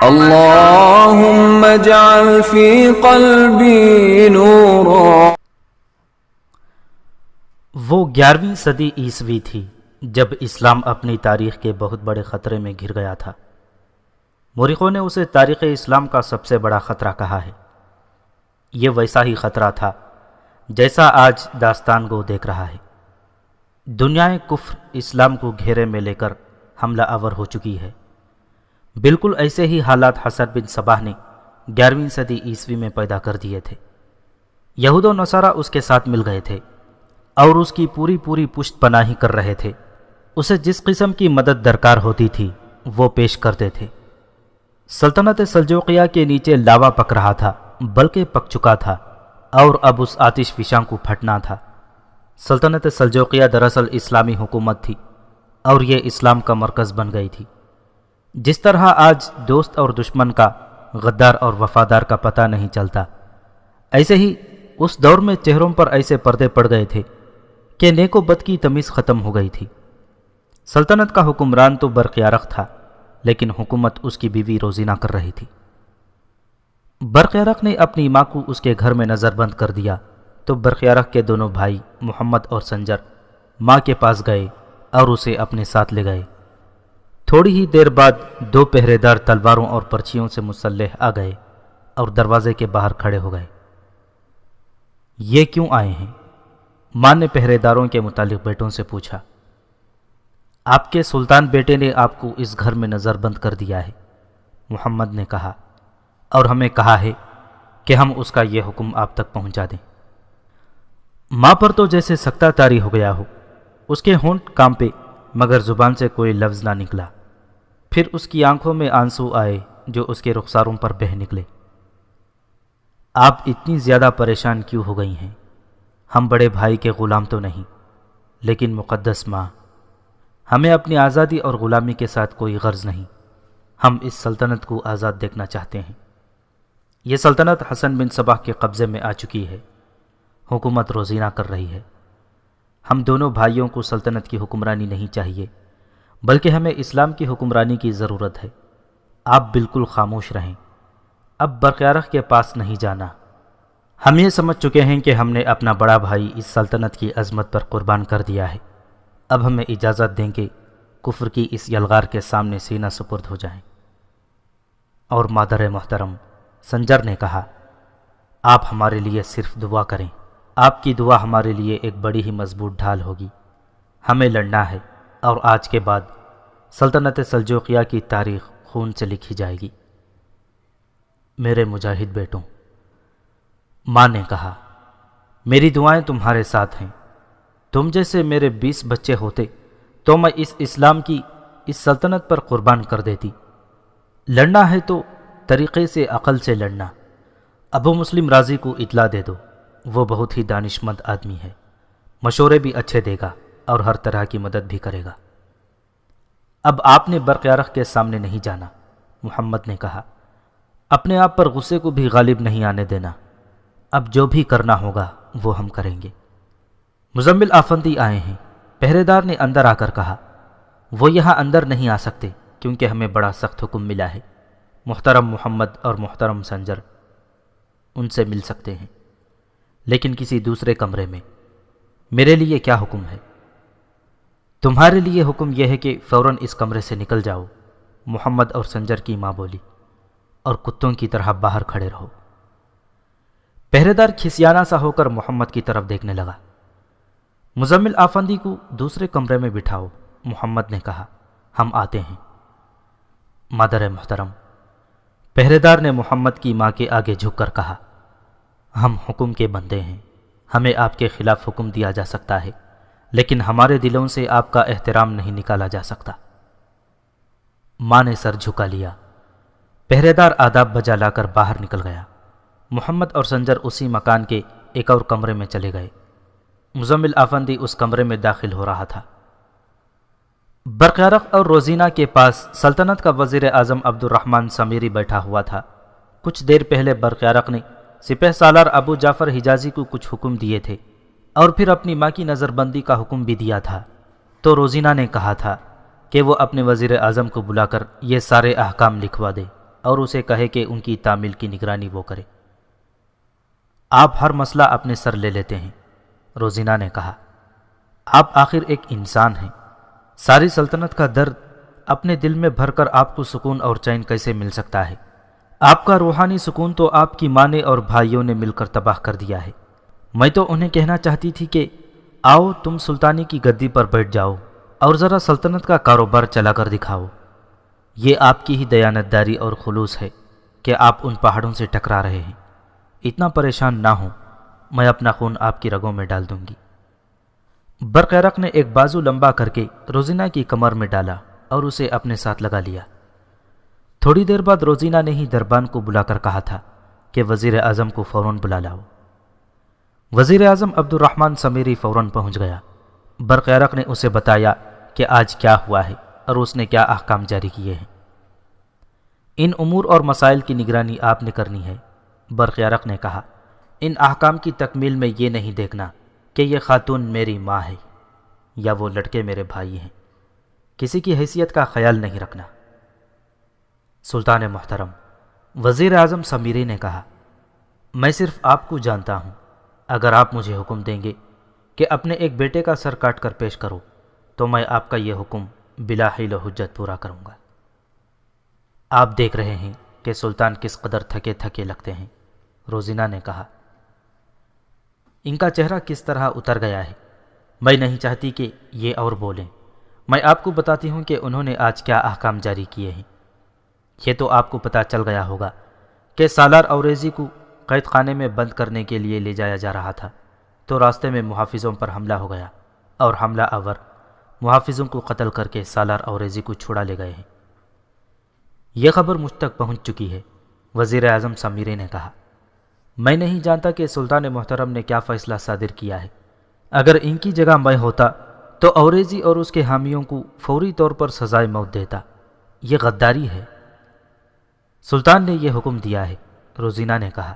اللهم اجعل في قلبي نورا۔ وہ 11ویں صدی عیسوی تھی جب اسلام اپنی تاریخ کے بہت بڑے خطرے میں گھر گیا تھا۔ مورخوں نے اسے تاریخ اسلام کا سب سے بڑا خطرہ کہا ہے۔ یہ ویسا ہی خطرہ تھا جیسا آج داستان گو دیکھ رہا ہے۔ دنیا کفر اسلام کو گھیرے میں لے کر حملہ آور ہو چکی ہے۔ بالکل ایسے ہی حالات حسن بن صباح نے 11ویں صدی عیسوی میں پیدا کر دیے تھے۔ یہود و نصارہ اس کے ساتھ مل گئے تھے اور اس کی پوری پشت پناہی کر رہے تھے۔ اسے جس قسم کی مدد درکار ہوتی تھی وہ پیش کرتے تھے۔ سلطنت سلجوقیہ کے نیچے لاوا پک رہا تھا، بلکہ پک چکا تھا اور اب اس آتش فشاں کو پھٹنا تھا۔ سلطنت سلجوقیہ دراصل اسلامی حکومت تھی اور یہ اسلام کا مرکز بن گئی تھی۔ جس طرح آج دوست اور دشمن کا، غدار اور وفادار کا پتہ نہیں چلتا، ایسے ہی اس دور میں چہروں پر ایسے پردے پڑ گئے تھے کہ نیک و بد کی تمیز ختم ہو گئی تھی۔ سلطنت کا حکمران تو برقیارق تھا، لیکن حکومت اس کی بیوی روزینہ کر رہی تھی۔ برقیارق نے اپنی ماں کو اس کے گھر میں نظر بند کر دیا تو برقیارق کے دونوں بھائی محمد اور سنجر ماں کے پاس گئے اور اسے اپنے ساتھ لے گئے۔ تھوڑی ہی دیر بعد 2 پہرے دار تلواروں اور پرچیوں سے مسلح آ گئے اور دروازے کے باہر کھڑے ہو گئے۔ یہ کیوں آئے ہیں؟ ماں نے پہرے داروں کے متعلق بیٹوں سے پوچھا۔ آپ کے سلطان بیٹے نے آپ کو اس گھر میں نظر بند کر دیا ہے، محمد نے کہا، اور ہمیں کہا ہے کہ ہم اس کا یہ حکم آپ تک پہنچا دیں۔ ماں پر تو جیسے سکتہ طاری ہو گیا ہو۔ اس کے ہونٹ کانپے مگر زبان سے کوئی لفظ نہ نکلا۔ پھر اس کی آنکھوں میں آنسو آئے جو اس کے رخساروں پر بہہ نکلے۔ آپ اتنی زیادہ پریشان کیوں ہو گئی ہیں؟ ہم بڑے بھائی کے غلام تو نہیں، لیکن مقدس ماں، ہمیں اپنی آزادی اور غلامی کے ساتھ کوئی غرض نہیں۔ ہم اس سلطنت کو آزاد دیکھنا چاہتے ہیں۔ یہ سلطنت حسن بن صباح کے قبضے میں آ چکی ہے۔ حکومت روزینہ کر رہی ہے۔ ہم دونوں بھائیوں کو سلطنت کی حکمرانی نہیں چاہیے، بلکہ ہمیں اسلام کی حکمرانی کی ضرورت ہے۔ آپ بالکل خاموش رہیں۔ اب برقیارق کے پاس نہیں جانا۔ ہم یہ سمجھ چکے ہیں کہ ہم نے اپنا بڑا بھائی اس سلطنت کی عظمت پر قربان کر دیا ہے۔ اب ہمیں اجازت دیں کہ کفر کی اس یلغار کے سامنے سینہ سپرد ہو جائیں۔ اور مادر محترم سنجر نے کہا، آپ ہمارے لیے صرف دعا کریں۔ آپ کی دعا ہمارے لیے ایک بڑی ہی مضبوط ڈھال ہوگی۔ ہمیں لڑنا ہے اور آج کے بعد سلطنت سلجوقیہ کی تاریخ خون سے لکھی جائے گی۔ میرے مجاہد بیٹوں، ماں نے کہا، میری دعائیں تمہارے ساتھ ہیں۔ تم جیسے میرے 20 بچے ہوتے تو میں اس اسلام کی اس سلطنت پر قربان کر دیتی۔ لڑنا ہے تو طریقے سے، عقل سے لڑنا۔ ابو مسلم راضی کو اطلاع دے دو، وہ بہت ہی دانشمند آدمی ہے، مشورے بھی اچھے دے گا اور ہر طرح کی مدد بھی کرے گا۔ اب آپ نے برقیارق کے سامنے نہیں جانا، محمد نے کہا۔ اپنے آپ پر غصے کو بھی غالب نہیں آنے دینا۔ اب جو بھی کرنا ہوگا وہ ہم کریں گے۔ مزمل آفندی آئے ہیں، پہرے دار نے اندر آ کر کہا۔ وہ یہاں اندر نہیں آ سکتے کیونکہ ہمیں بڑا سخت حکم ملا ہے۔ محترم محمد اور محترم سنجر ان سے مل سکتے ہیں، لیکن کسی دوسرے کمرے میں۔ میرے لیے کیا حکم ہے؟ تمہارے لیے حکم یہ ہے کہ فوراً اس کمرے سے نکل جاؤ، محمد اور سنجر کی ماں بولی، اور کتوں کی طرح باہر کھڑے رہو۔ پہرے دار کھسیانہ سا ہو کر محمد کی طرف دیکھنے لگا۔ مزمل آفندی کو دوسرے کمرے میں بٹھاؤ، محمد نے کہا، ہم آتے ہیں۔ مادر محترم، پہرے دار نے محمد کی ماں کے آگے جھک کر کہا، ہم حکم کے بندے ہیں، ہمیں آپ کے خلاف حکم دیا جا سکتا ہے، لیکن ہمارے دلوں سے آپ کا احترام نہیں نکالا جا سکتا۔ ماں نے سر جھکا لیا۔ پہرے دار آداب بجا لا کر باہر نکل گیا۔ محمد اور سنجر اسی مکان کے ایک اور کمرے میں چلے گئے۔ مزمل آفندی اس کمرے میں داخل ہو رہا تھا۔ برقیارق اور روزینہ کے پاس سلطنت کا وزیر اعظم عبد الرحمن سمیری بیٹھا ہوا تھا۔ کچھ دیر پہلے برقیارق نے سپہ سالار ابو جعفر حجازی کو کچھ حکم دیے تھے اور پھر اپنی ماں کی نظر بندی کا حکم بھی دیا تھا، تو روزینہ نے کہا تھا کہ وہ اپنے وزیر اعظم کو بلا کر یہ سارے احکام لکھوا دے اور اسے کہے کہ ان کی تعمیل کی نگرانی وہ کرے۔ آپ ہر مسئلہ اپنے سر لے لیتے ہیں، روزینہ نے کہا۔ آپ آخر ایک انسان ہیں، ساری سلطنت کا درد اپنے دل میں بھر کر آپ کو سکون اور چین کیسے مل سکتا ہے؟ آپ کا روحانی سکون تو آپ کی ماں نے اور بھائیوں نے مل کر تباہ کر دیا ہے۔ میں تو انہیں کہنا چاہتی تھی کہ آؤ تم سلطانی کی گدی پر بیٹھ جاؤ اور ذرا سلطنت کا کاروبار چلا کر دکھاؤ۔ یہ آپ کی ہی دیانتداری اور خلوص ہے کہ آپ ان پہاڑوں سے ٹکرا رہے ہیں۔ اتنا پریشان نہ ہوں، میں اپنا خون آپ کی رگوں میں ڈال دوں گی۔ برقیرق نے ایک بازو لمبا کر کے روزینہ کی کمر میں ڈالا اور اسے اپنے ساتھ لگا لیا۔ تھوڑی دیر بعد روزینہ نے ہی دربان کو بلا کر کہا تھا کہ وزیر اعظم کو فوراً بلا لاؤ۔ وزیر اعظم عبد الرحمن سمیری فوراً پہنچ گیا۔ برقیرق نے اسے بتایا کہ آج کیا ہوا ہے اور اس نے کیا احکام جاری کیے ہیں۔ ان امور اور مسائل کی نگرانی آپ نے کرنی ہے، برقیرق نے کہا۔ ان احکام کی تکمیل میں یہ نہیں دیکھنا کہ یہ خاتون میری ماں ہے یا وہ لڑکے میرے بھائی ہیں، کسی کی حیثیت کا خیال نہیں رکھنا۔ سلطان محترم، وزیر اعظم سمیری نے کہا، میں صرف آپ کو جانتا ہوں۔ اگر آپ مجھے حکم دیں گے کہ اپنے ایک بیٹے کا سر کاٹ کر پیش کرو تو میں آپ کا یہ حکم بلا حیل و حجت پورا کروں گا۔ آپ دیکھ رہے ہیں کہ سلطان کس قدر تھکے تھکے لگتے ہیں، روزینہ نے کہا۔ ان کا چہرہ کس طرح اتر گیا ہے۔ میں نہیں چاہتی کہ یہ اور بولیں۔ میں آپ کو بتاتی ہوں کہ انہوں نے آج کیا احکام جاری کیے ہیں۔ یہ تو آپ کو پتہ چل گیا ہوگا کہ سالار اوریزی کو قید خانے میں بند کرنے کے لیے لے جایا جا رہا تھا تو راستے میں محافظوں پر حملہ ہو گیا اور حملہ آور محافظوں کو قتل کر کے سالار اوریزی کو چھڑا لے گئے ہیں۔ یہ خبر مجھ تک پہنچ چکی ہے، وزیر اعظم سمیری نے کہا۔ میں نہیں جانتا کہ سلطان محترم نے کیا فیصلہ صادر کیا ہے۔ اگر ان کی جگہ میں ہوتا تو اوریزی اور اس کے حامیوں کو فوری طور پر سزائے موت دیتا۔ یہ غداری ہے۔ سلطان نے یہ حکم دیا ہے، روزینہ نے کہا۔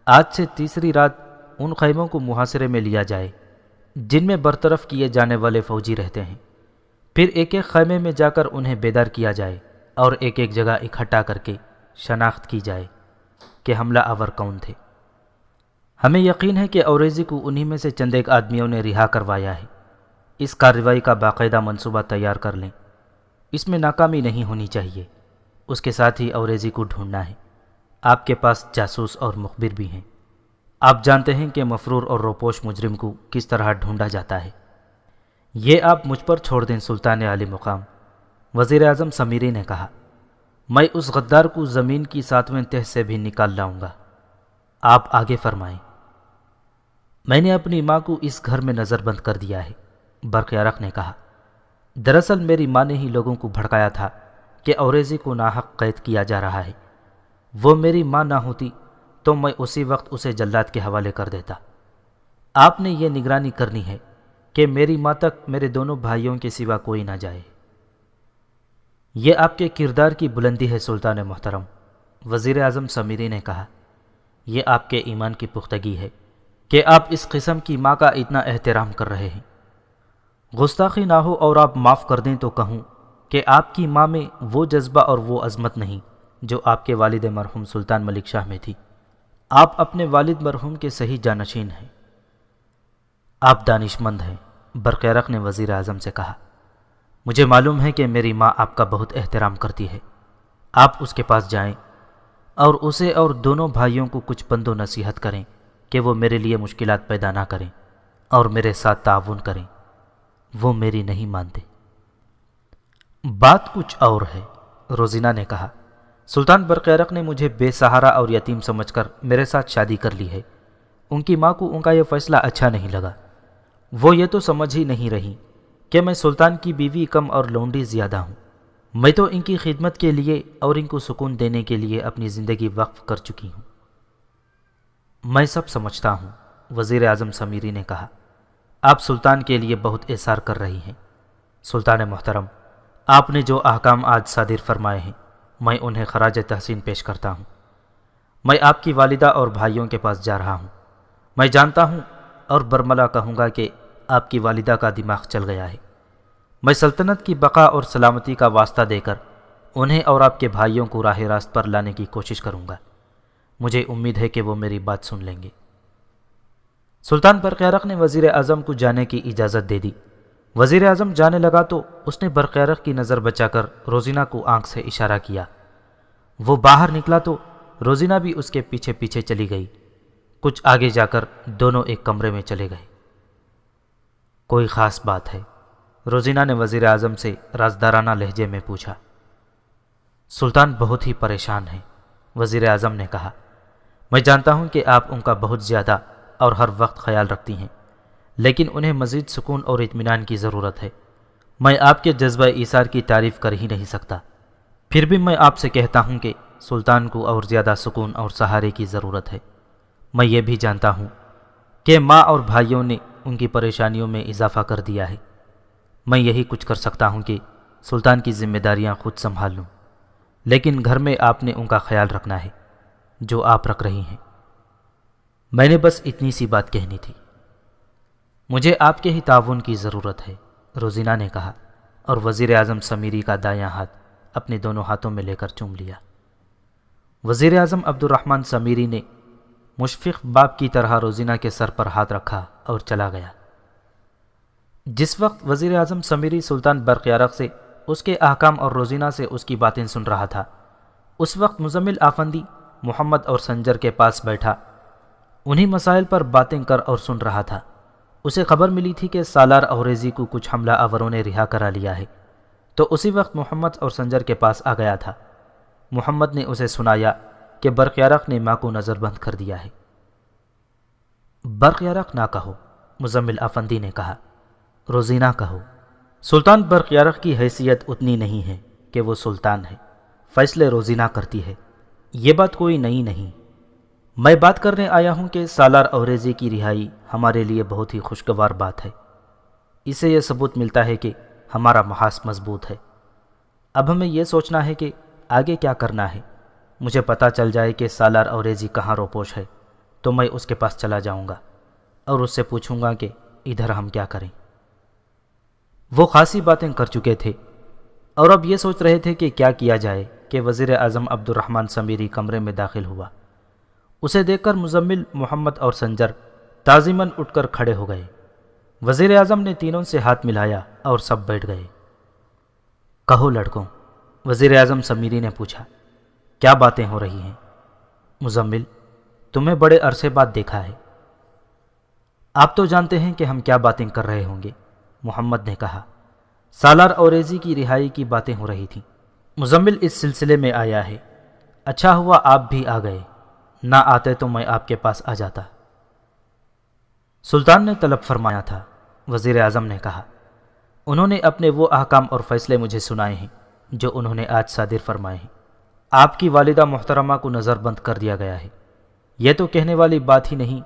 آج سے تیسری رات ان خیموں کو محاصرے میں لیا جائے جن میں برطرف کیے جانے والے فوجی رہتے ہیں، پھر ایک ایک خیمے میں جا کر انہیں بیدار کیا جائے اور ایک ایک جگہ اکٹھا کر کے شناخت کی جائے کہ حملہ آور کون تھے۔ ہمیں یقین ہے کہ اوریزی کو انہی میں سے چند ایک آدمیوں نے رہا کروایا ہے۔ اس کارروائی کا باقاعدہ منصوبہ تیار کر لیں، اس میں ناکامی نہیں ہونی چاہیے۔ اس کے ساتھ ہی اوریزی کو ڈھونڈنا ہے۔ آپ کے پاس جاسوس اور مخبر بھی ہیں۔ آپ جانتے ہیں کہ مفرور اور روپوش مجرم کو کس طرح ڈھونڈا جاتا ہے۔ یہ آپ مجھ پر چھوڑ دیں سلطان عالی مقام، وزیر اعظم سمیری نے کہا۔ میں اس غدار کو زمین کی 7ویں تہ سے بھی نکال لاؤں گا۔ آپ آگے فرمائیں۔ میں نے اپنی ماں کو اس گھر میں نظر بند کر دیا ہے، برقیرق نے کہا۔ دراصل میری ماں نے ہی لوگوں کو بھڑکایا تھا کہ اوریزی کو ناحق قید کیا جا رہا ہے۔ وہ میری ماں نہ ہوتی تو میں اسی وقت اسے جلاد کے حوالے کر دیتا۔ آپ نے یہ نگرانی کرنی ہے کہ میری ماں تک میرے دونوں بھائیوں کے سوا کوئی نہ جائے۔ یہ آپ کے کردار کی بلندی ہے سلطان محترم، وزیر اعظم سمیری نے کہا۔ یہ آپ کے ایمان کی پختگی ہے کہ آپ اس قسم کی ماں کا اتنا احترام کر رہے ہیں۔ گستاخی نہ ہو اور آپ معاف کر دیں تو کہوں کہ آپ کی ماں میں وہ جذبہ اور وہ عظمت نہیں جو آپ کے والد مرحوم سلطان ملک شاہ میں تھی۔ آپ اپنے والد مرحوم کے صحیح جانشین ہیں۔ آپ دانشمند ہیں، برقیرق نے وزیر اعظم سے کہا۔ مجھے معلوم ہے کہ میری ماں آپ کا بہت احترام کرتی ہے۔ آپ اس کے پاس جائیں اور اسے اور دونوں بھائیوں کو کچھ پند و نصیحت کریں کہ وہ میرے لیے مشکلات پیدا نہ کریں اور میرے ساتھ تعاون کریں۔ وہ میری نہیں مانتے۔ بات کچھ اور ہے، روزینہ نے کہا۔ سلطان برقیرق نے مجھے بے سہارا اور یتیم سمجھ کر میرے ساتھ شادی کر لی ہے۔ ان کی ماں کو ان کا یہ فیصلہ اچھا نہیں لگا۔ وہ یہ تو سمجھ ہی نہیں رہی کہ میں سلطان کی بیوی کم اور لونڈی زیادہ ہوں۔ میں تو ان کی خدمت کے لیے اور ان کو سکون دینے کے لیے اپنی زندگی وقف کر چکی ہوں۔ میں سب سمجھتا ہوں، وزیر اعظم سمیری نے کہا۔ آپ سلطان کے لیے بہت احسار کر رہی ہیں۔ سلطان محترم، آپ نے جو احکام آج صادر فرمائے ہیں میں انہیں خراج تحسین پیش کرتا ہوں۔ میں آپ کی والدہ اور بھائیوں کے پاس جا رہا ہوں۔ میں جانتا ہوں اور برملا کہوں گا کہ آپ کی والدہ کا دماغ چل گیا ہے۔ میں سلطنت کی بقا اور سلامتی کا واسطہ دے کر انہیں اور آپ کے بھائیوں کو راہ راست پر لانے کی کوشش کروں گا۔ مجھے امید ہے کہ وہ میری بات سن لیں گے۔ سلطان برقیارق نے وزیر اعظم کو جانے کی اجازت دے دی۔ وزیر اعظم جانے لگا تو اس نے برقیارق کی نظر بچا کر روزینہ کو آنکھ سے اشارہ کیا۔ وہ باہر نکلا تو روزینہ بھی اس کے پیچھے پیچھے چلی گئی۔ کچھ آگے جا کر دونوں ایک کمرے میں چلے گئے۔ کوئی خاص بات ہے؟ روزینہ نے وزیر اعظم سے رازدارانہ لہجے میں پوچھا۔ سلطان بہت ہی پریشان ہیں، وزیر اعظم نے کہا۔ میں جانتا ہوں کہ آپ ان کا بہت زیادہ اور ہر وقت خیال رکھتی ہیں، لیکن انہیں مزید سکون اور اطمینان کی ضرورت ہے۔ میں آپ کے جذبہ ایثار کی تعریف کر ہی نہیں سکتا، پھر بھی میں آپ سے کہتا ہوں کہ سلطان کو اور زیادہ سکون اور سہارے کی ضرورت ہے۔ میں یہ بھی جانتا ہوں کہ ماں اور بھائیوں نے ان کی پریشانیوں میں اضافہ کر دیا ہے۔ میں یہی کچھ کر سکتا ہوں کہ سلطان کی ذمہ داریاں خود سنبھال لوں، لیکن گھر میں آپ نے ان کا خیال رکھنا ہے جو آپ رکھ رہی ہیں۔ میں نے بس اتنی سی بات کہنی تھی۔ مجھے آپ کے ہی تعاون کی ضرورت ہے، روزینہ نے کہا، اور وزیر اعظم سمیری کا دایاں ہاتھ اپنے دونوں ہاتھوں میں لے کر چوم لیا۔ وزیر اعظم عبد الرحمن سمیری نے مشفق باپ کی طرح روزینہ کے سر پر ہاتھ رکھا اور چلا گیا۔ جس وقت وزیر اعظم سمیری سلطان برقیارق سے اس کے احکام اور روزینہ سے اس کی باتیں سن رہا تھا، اس وقت مزمل آفندی محمد اور سنجر کے پاس بیٹھا انہی مسائل پر باتیں کر اور سن رہا تھا۔ اسے خبر ملی تھی کہ سالار اوریزی کو کچھ حملہ آوروں نے رہا کرا لیا ہے، تو اسی وقت محمد اور سنجر کے پاس آ گیا تھا۔ محمد نے اسے سنایا کہ برقیارق نے ماں کو نظر بند کر دیا ہے۔ برقیارق نہ کہو، مزمل آفندی نے کہا، روزینہ کہو۔ سلطان برقیارق کی حیثیت اتنی نہیں ہے کہ وہ سلطان ہے، فیصلے روزینہ کرتی ہے۔ یہ بات کوئی نئی نہیں۔ میں بات کرنے آیا ہوں کہ سالار اوریزی کی رہائی ہمارے لیے بہت ہی خوشگوار بات ہے۔ اس سے یہ ثبوت ملتا ہے کہ ہمارا محاذ مضبوط ہے۔ اب ہمیں یہ سوچنا ہے کہ آگے کیا کرنا ہے۔ مجھے پتہ چل جائے کہ سالار اوریزی کہاں روپوش ہے تو میں اس کے پاس چلا جاؤں گا اور اس سے پوچھوں گا کہ ادھر ہم کیا کریں۔ وہ خاصی باتیں کر چکے تھے اور اب یہ سوچ رہے تھے کہ کیا کیا جائے کہ وزیر اعظم عبد الرحمن سمیری کمرے میں داخل ہوا۔ اسے دیکھ کر مزمل، محمد اور سنجر تعظیماً اٹھ کر کھڑے ہو گئے۔ وزیر اعظم نے تینوں سے ہاتھ ملایا اور سب بیٹھ گئے۔ کہو لڑکوں، وزیر اعظم سمیری نے پوچھا، کیا باتیں ہو رہی ہیں؟ مزمل، تمہیں بڑے عرصے بعد دیکھا ہے، آپ تو جانتے ہیں کہ ہم کیا باتیں کر رہے ہوں گے، محمد نے کہا۔ سالار اوریزی کی رہائی کی باتیں ہو رہی تھیں۔ مزمل اس سلسلے میں آیا ہے۔ اچھا ہوا آپ بھی آ گئے، نہ آتے تو میں آپ کے پاس آ جاتا۔ سلطان نے طلب فرمایا تھا، وزیر اعظم نے کہا۔ انہوں نے اپنے وہ احکام اور فیصلے مجھے سنائے ہیں جو انہوں نے آج صادر فرمائے ہیں۔ آپ کی والدہ محترمہ کو نظر بند کر دیا گیا ہے۔ یہ تو کہنے والی بات ہی نہیں،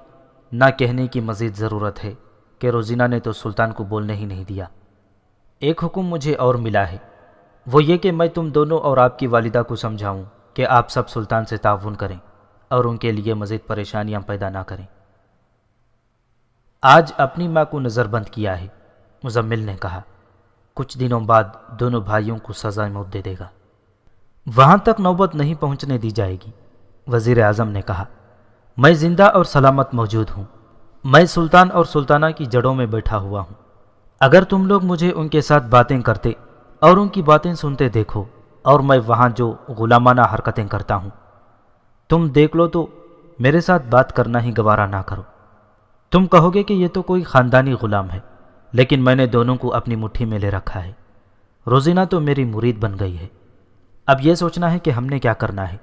نہ کہنے کی مزید ضرورت ہے کہ روزینہ نے تو سلطان کو بولنے ہی نہیں دیا۔ ایک حکم مجھے اور ملا ہے، وہ یہ کہ میں تم دونوں اور آپ کی والدہ کو سمجھاؤں کہ آپ سب سلطان سے تعاون کریں اور ان کے لیے مزید پریشانیاں پیدا نہ کریں۔ آج اپنی ماں کو نظر بند کیا ہے، مزمل نے کہا، کچھ دنوں بعد دونوں بھائیوں کو سزا موت دے دے گا۔ وہاں تک نوبت نہیں پہنچنے دی جائے گی، وزیر اعظم نے کہا۔ میں زندہ اور سلامت موجود ہوں۔ میں سلطان اور سلطانہ کی جڑوں میں بیٹھا ہوا ہوں۔ اگر تم لوگ مجھے ان کے ساتھ باتیں کرتے اور ان کی باتیں سنتے دیکھو اور میں وہاں جو غلامانہ حرکتیں کرتا ہوں تم دیکھ لو تو میرے ساتھ بات کرنا ہی گوارا نہ کرو۔ تم کہو گے کہ یہ تو کوئی خاندانی غلام ہے، لیکن میں نے دونوں کو اپنی مٹھی میں لے رکھا ہے۔ روزینہ تو میری مرید بن گئی ہے۔ اب یہ سوچنا ہے کہ ہم نے کیا کرنا ہے۔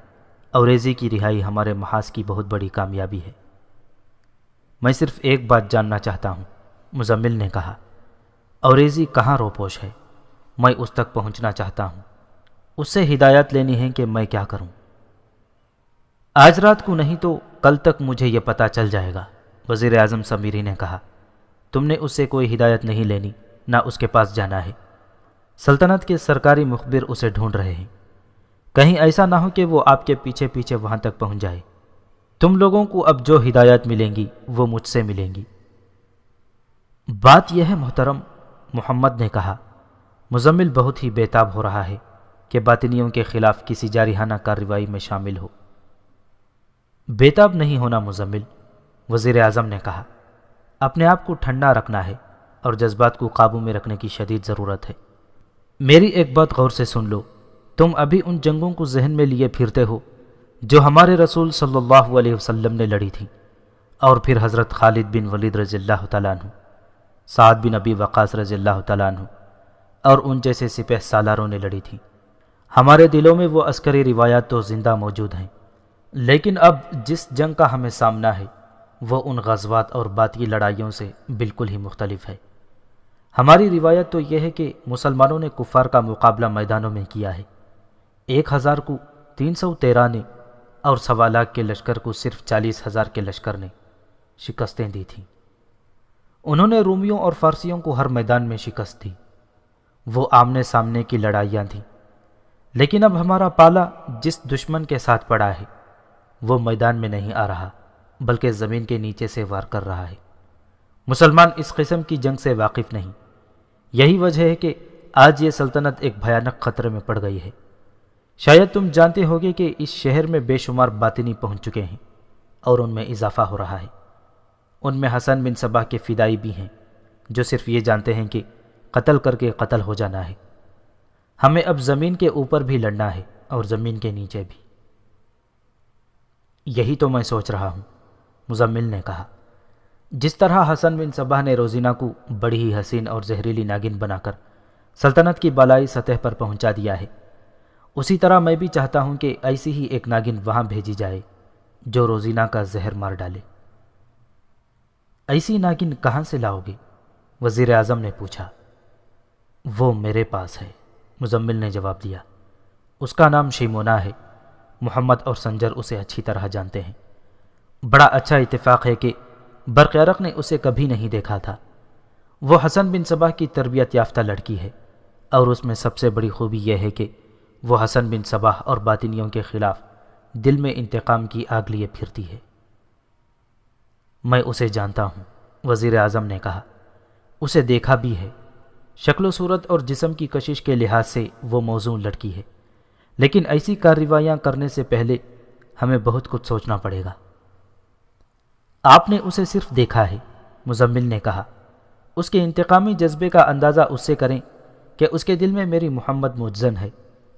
اوریزی کی رہائی ہمارے محاذ کی بہت بڑی کامیابی ہے۔ میں صرف ایک بات جاننا چاہتا ہوں، مزمل نے کہا، اوریزی کہاں روپوش ہے؟ میں اس تک پہنچنا چاہتا ہوں۔ اس سے ہدایت لینی ہے کہ میں کیا کروں۔ آج رات کو نہیں تو کل تک مجھے یہ پتہ چل جائے گا، وزیر اعظم سمیری نے کہا۔ تم نے اس سے کوئی ہدایت نہیں لینی، نہ اس کے پاس جانا ہے۔ سلطنت کے سرکاری مخبر اسے ڈھونڈ رہے ہیں، کہیں ایسا نہ ہو کہ وہ آپ کے پیچھے پیچھے وہاں تک پہنچ جائے۔ تم لوگوں کو اب جو ہدایت ملیں گی وہ مجھ سے ملیں گی۔ بات یہ ہے محترم، محمد نے کہا، مزمل بہت ہی بے تاب ہو رہا ہے کہ باطنیوں کے خلاف کسی جارحانہ کارروائی میں شامل ہو۔ بیتاب نہیں ہونا مزمل، وزیر اعظم نے کہا، اپنے آپ کو ٹھنڈا رکھنا ہے اور جذبات کو قابو میں رکھنے کی شدید ضرورت ہے۔ میری ایک بات غور سے سن لو، تم ابھی ان جنگوں کو ذہن میں لیے پھرتے ہو جو ہمارے رسول صلی اللہ علیہ وسلم نے لڑی تھی، اور پھر حضرت خالد بن ولید رضی اللہ تعالیٰ عنہ، سعد بن ابی وقاص رضی اللہ تعالیٰ عنہ اور ان جیسے سپہ سالاروں نے لڑی تھی۔ ہمارے دلوں میں وہ عسکری روایات تو زندہ موجود ہیں، لیکن اب جس جنگ کا ہمیں سامنا ہے وہ ان غزوات اور باطنی لڑائیوں سے بالکل ہی مختلف ہے۔ ہماری روایت تو یہ ہے کہ مسلمانوں نے کفار کا مقابلہ میدانوں میں کیا ہے، 1000 کو 313 نے اور 1.25 لاکھ کے لشکر کو صرف 40,000 کے لشکر نے شکستیں دی تھیں۔ انہوں نے رومیوں اور فارسیوں کو ہر میدان میں شکست دی۔ وہ آمنے سامنے کی لڑائیاں تھیں، لیکن اب ہمارا پالا جس دشمن کے ساتھ پڑا ہے وہ میدان میں نہیں آ رہا بلکہ زمین کے نیچے سے وار کر رہا ہے۔ مسلمان اس قسم کی جنگ سے واقف نہیں، یہی وجہ ہے کہ آج یہ سلطنت ایک بھیانک خطرے میں پڑ گئی ہے۔ شاید تم جانتے ہوگے کہ اس شہر میں بے شمار باطنی پہنچ چکے ہیں اور ان میں اضافہ ہو رہا ہے۔ ان میں حسن بن صباح کے فدائی بھی ہیں جو صرف یہ جانتے ہیں کہ قتل کر کے قتل ہو جانا ہے۔ ہمیں اب زمین کے اوپر بھی لڑنا ہے اور زمین کے نیچے بھی۔ یہی تو میں سوچ رہا ہوں، مزمل نے کہا۔ جس طرح حسن بن صباح نے روزینہ کو بڑی ہی حسین اور زہریلی ناگن بنا کر سلطنت کی بالائی سطح پر پہنچا دیا ہے، اسی طرح میں بھی چاہتا ہوں کہ ایسی ہی ایک ناگن وہاں بھیجی جائے جو روزینہ کا زہر مار ڈالے۔ ایسی ناگن کہاں سے لاؤ گے؟ وزیر اعظم نے پوچھا۔ وہ میرے پاس ہے، مزمل نے جواب دیا۔ اس کا نام شیمونا ہے، محمد اور سنجر اسے اچھی طرح جانتے ہیں۔ بڑا اچھا اتفاق ہے کہ برقیارق نے اسے کبھی نہیں دیکھا تھا۔ وہ حسن بن صباح کی تربیت یافتہ لڑکی ہے، اور اس میں سب سے بڑی خوبی یہ ہے کہ وہ حسن بن صباح اور باطنیوں کے خلاف دل میں انتقام کی آگ لیے پھرتی ہے۔ میں اسے جانتا ہوں، وزیر اعظم نے کہا۔ اسے دیکھا بھی ہے۔ شکل و صورت اور جسم کی کشش کے لحاظ سے وہ موزون لڑکی ہے، لیکن ایسی کارروائیاں کرنے سے پہلے ہمیں بہت کچھ سوچنا پڑے گا۔ آپ نے اسے صرف دیکھا ہے، مزمل نے کہا۔ اس کے انتقامی جذبے کا اندازہ اس سے کریں کہ اس کے دل میں میری محمد مجزن ہے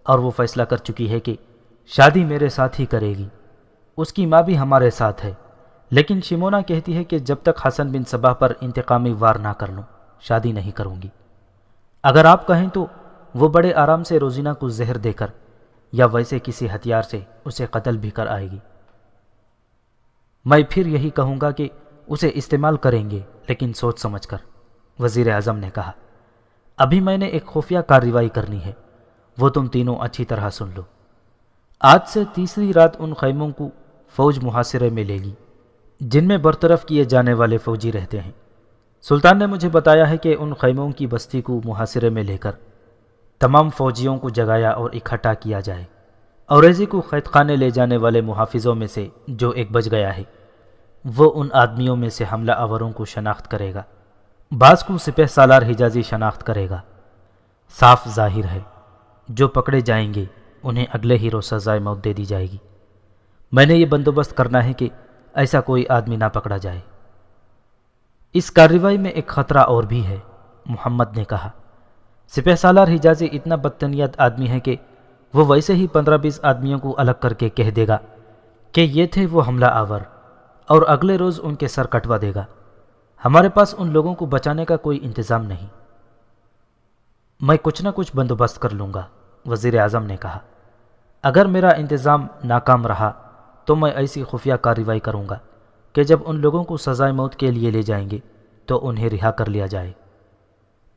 اور وہ فیصلہ کر چکی ہے کہ شادی میرے ساتھ ہی کرے گی۔ اس کی ماں بھی ہمارے ساتھ ہے، لیکن شیمونا کہتی ہے کہ جب تک حسن بن صباح پر انتقامی وار نہ کر لوں شادی نہیں کروں گی۔ اگر آپ کہیں تو وہ بڑے آرام سے روزینہ کو زہر دے کر یا ویسے کسی ہتھیار سے اسے قتل بھی کر آئے گی۔ میں پھر یہی کہوں گا کہ اسے استعمال کریں گے، لیکن سوچ سمجھ کر، وزیر اعظم نے کہا۔ ابھی میں نے ایک خفیہ کارروائی کرنی ہے، وہ تم تینوں اچھی طرح سن لو۔ آج سے تیسری رات ان خیموں کو فوج محاصرے میں لے گی جن میں برطرف کیے جانے والے فوجی رہتے ہیں۔ سلطان نے مجھے بتایا ہے کہ ان خیموں کی بستی کو محاصرے میں لے کر تمام فوجیوں کو جگایا اور اکٹھا کیا جائے۔ اوریزی کو قید خانے لے جانے والے محافظوں میں سے جو ایک بچ گیا ہے وہ ان آدمیوں میں سے حملہ آوروں کو شناخت کرے گا، بعض کو سپہ سالار حجازی شناخت کرے گا۔ صاف ظاہر ہے جو پکڑے جائیں گے انہیں اگلے ہی روز سزائے موت دے دی جائے گی۔ میں نے یہ بندوبست کرنا ہے کہ ایسا کوئی آدمی نہ پکڑا جائے۔ اس کارروائی میں ایک خطرہ اور بھی ہے، محمد نے کہا۔ سپہ سالار حجازی اتنا بدتنیت آدمی ہے کہ وہ ویسے ہی 15-20 آدمیوں کو الگ کر کے کہہ دے گا کہ یہ تھے وہ حملہ آور، اور اگلے روز ان کے سر کٹوا دے گا۔ ہمارے پاس ان لوگوں کو بچانے کا کوئی انتظام نہیں۔ میں کچھ نہ کچھ بندوبست کر لوں گا، وزیر اعظم نے کہا۔ اگر میرا انتظام ناکام رہا تو میں ایسی خفیہ کارروائی کروں گا کہ جب ان لوگوں کو سزائے موت کے لیے لے جائیں گے تو انہیں رہا کر لیا جائے۔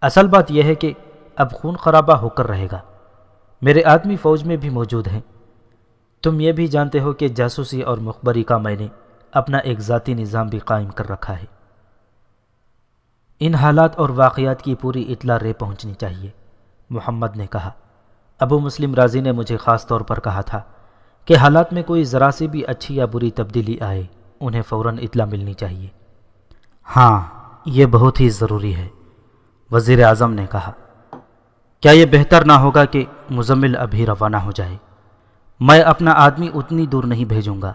اصل بات یہ ہے کہ اب خون خرابہ ہو کر رہے گا۔ میرے آدمی فوج میں بھی موجود ہیں۔ تم یہ بھی جانتے ہو کہ جاسوسی اور مخبری کا میں نے اپنا ایک ذاتی نظام بھی قائم کر رکھا ہے۔ ان حالات اور واقعات کی پوری اطلاع رے پہنچنی چاہیے، محمد نے کہا۔ ابو مسلم رازی نے مجھے خاص طور پر کہا تھا کہ حالات میں کوئی ذرا سی بھی اچھی یا بری تبدیلی آئے انہیں فوراً اطلاع ملنی چاہیے۔ ہاں، یہ بہت ہی ضروری ہے، وزیر اعظم نے کہا۔ کیا یہ بہتر نہ ہوگا کہ مزمل ابھی روانہ ہو جائے۔ میں اپنا آدمی اتنی دور نہیں بھیجوں گا،